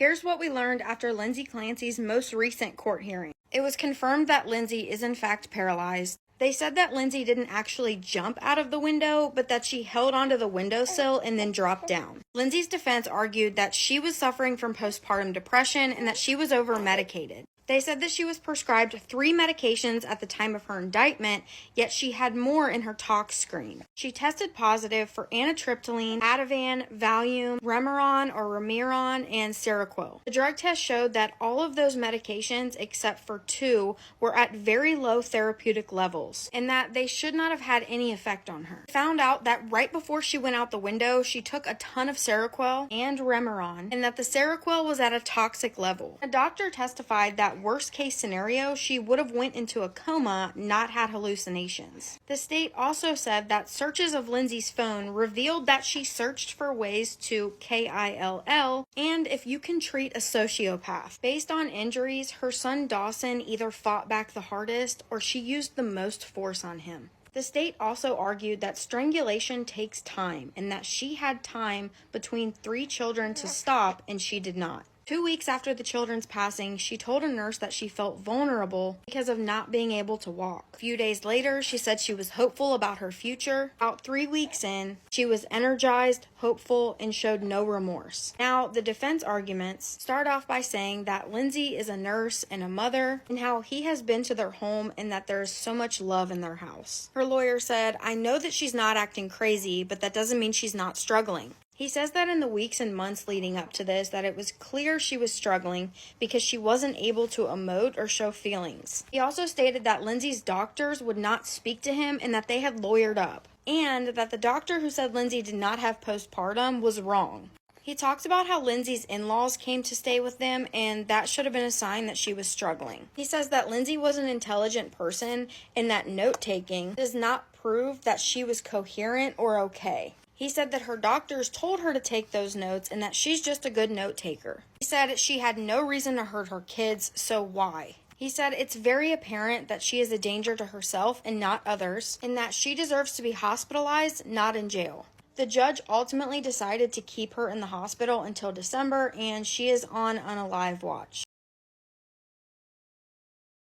Here's what we learned after Lindsay Clancy's most recent court hearing. It was confirmed that Lindsay is in fact paralyzed. They said that Lindsay didn't actually jump out of the window, but that she held onto the windowsill and then dropped down. Lindsay's defense argued that she was suffering from postpartum depression and that she was over-medicated. They said that she was prescribed 3 medications at the time of her indictment, yet she had more in her tox screen. She tested positive for amitriptyline, Ativan, Valium, Remeron or Remeron, and Seroquel. The drug test showed that all of those medications, except for 2, were at very low therapeutic levels, and that they should not have had any effect on her. Found out that right before she went out the window, she took a ton of Seroquel and Remeron, and that the Seroquel was at a toxic level. A doctor testified that worst case scenario, she would have went into a coma, not had hallucinations. The state also said that searches of Lindsay's phone revealed that she searched for ways to kill, and if you can treat a sociopath. Based on injuries, her son Dawson either fought back the hardest or she used the most force on him. The state also argued that strangulation takes time and that she had time between 3 children to stop and she did not. 2 weeks after the children's passing, she told a nurse that she felt vulnerable because of not being able to walk. A few days later, she said she was hopeful about her future. About 3 weeks in, she was energized, hopeful, and showed no remorse. Now, the defense arguments start off by saying that Lindsay is a nurse and a mother, and how he has been to their home and that there is so much love in their house. Her lawyer said, "I know that she's not acting crazy, but that doesn't mean she's not struggling." He says that in the weeks and months leading up to this, that it was clear she was struggling because she wasn't able to emote or show feelings. He also stated that Lindsay's doctors would not speak to him and that they had lawyered up, and that the doctor who said Lindsay did not have postpartum was wrong. He talks about how Lindsay's in-laws came to stay with them, and that should have been a sign that she was struggling. He says that Lindsay was an intelligent person and that note-taking does not prove that she was coherent or okay. He said that her doctors told her to take those notes and that she's just a good note taker. He said she had no reason to hurt her kids, so why? He said it's very apparent that she is a danger to herself and not others, and that she deserves to be hospitalized, not in jail. The judge ultimately decided to keep her in the hospital until December, and she is on unalive watch.